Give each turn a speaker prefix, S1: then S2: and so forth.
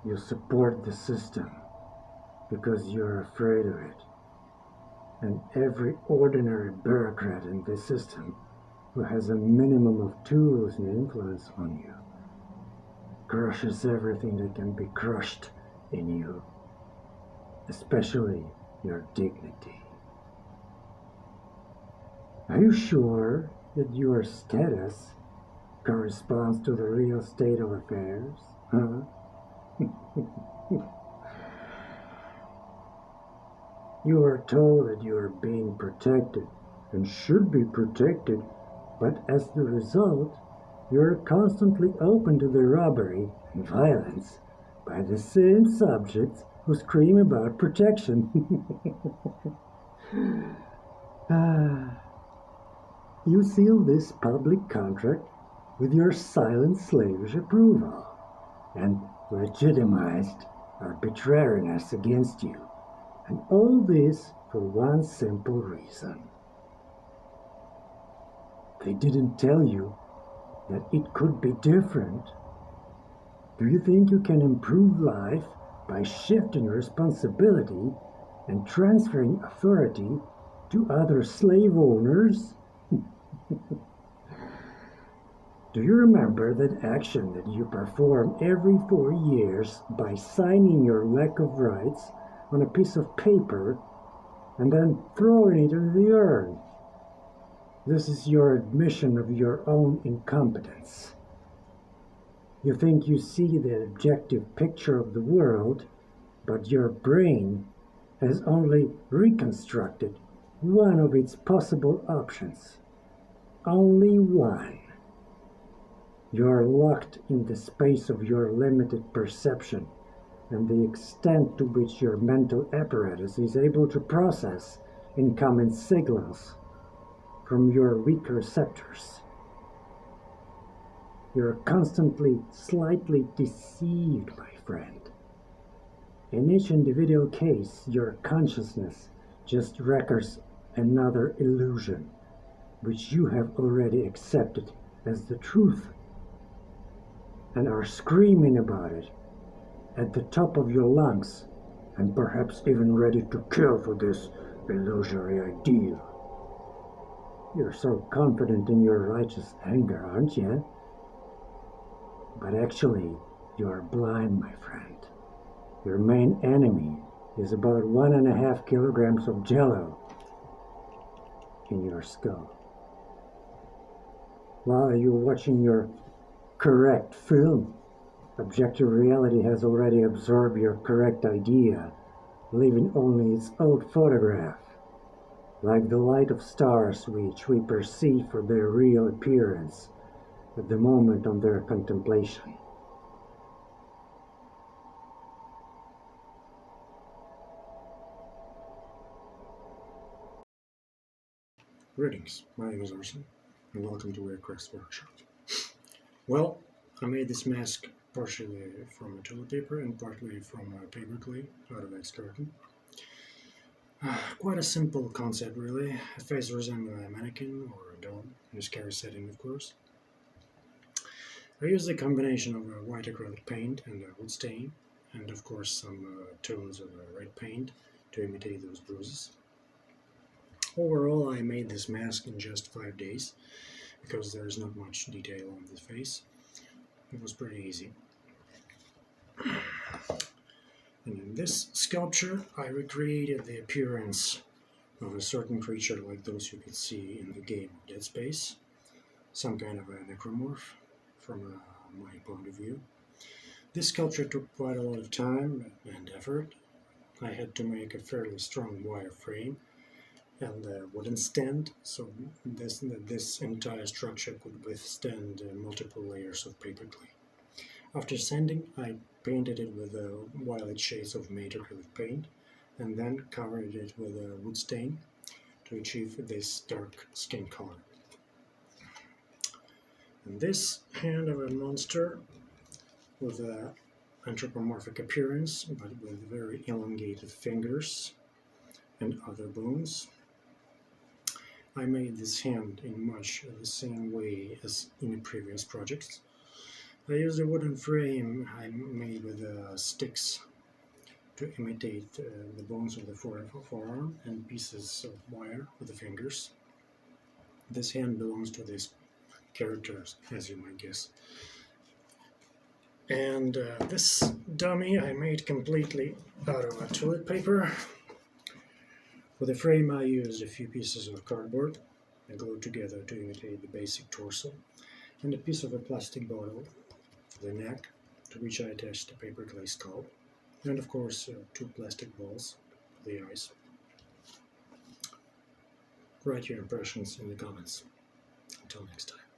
S1: You support the system because you're afraid of it. And every ordinary bureaucrat in this system who has a minimum of tools and influence on you crushes everything that can be crushed in you, especially your dignity. Are you sure that your status corresponds to the real state of affairs? Huh? You are told that you are being protected and should be protected, but as the result, you are constantly open to the robbery and violence by the same subjects who scream about protection. Ah, you seal this public contract with your silent slavish approval and legitimized arbitrariness against you. And all this for one simple reason. They didn't tell you that it could be different. Do you think you can improve life by shifting responsibility and transferring authority to other slave owners? Do you remember that action that you perform every 4 years by signing your lack of rights on a piece of paper and then throwing it in the urn? This is your admission of your own incompetence. You think you see the objective picture of the world, but your brain has only reconstructed one of its possible options. Only one. You are locked in the space of your limited perception and the extent to which your mental apparatus is able to process incoming signals from your weak receptors. You're constantly slightly deceived, my friend. In each individual case, your consciousness just records another illusion, which you have already accepted as the truth and are screaming about it at the top of your lungs and perhaps even ready to kill for this illusory ideal. You're so confident in your righteous anger, aren't you? But actually, you are blind, my friend. Your main enemy is about 1.5 kilograms of jello in your skull. While you're watching your correct film, objective reality has already absorbed your correct idea, leaving only its old photograph, like the light of stars which we perceive for their real appearance at the moment of their contemplation.
S2: Greetings, my name is Arson, and welcome to Aircraft Workshop. Well, I made this mask partially from toilet paper and partly from paper clay out of X carton. Quite a simple concept, really. A face resembling a mannequin or a doll in a scary setting, of course. I used a combination of white acrylic paint and wood stain, and of course some tones of red paint to imitate those bruises. Overall, I made this mask in just 5 days because there's not much detail on the face. It was pretty easy. And in this sculpture, I recreated the appearance of a certain creature like those you could see in the game Dead Space, some kind of a necromorph from my point of view. This sculpture took quite a lot of time and effort. I had to make a fairly strong wire frame and a wooden stand, so this entire structure could withstand multiple layers of paper clay. After sanding, I painted it with violet shades of matte acrylic paint and then covered it with a wood stain to achieve this dark skin color. And this hand of a monster with an anthropomorphic appearance but with very elongated fingers and other bones. I made this hand in much the same way as in the previous projects. I used a wooden frame I made with sticks to imitate the bones of the forearm and pieces of wire with the fingers. This hand belongs to this character, as you might guess. And this dummy I made completely out of toilet paper. For the frame I used a few pieces of cardboard and glued together to imitate the basic torso, and a piece of a plastic bottle for the neck, to which I attached a paper clay skull, and of course 2 plastic balls for the eyes. Write your impressions in the comments. Until next time.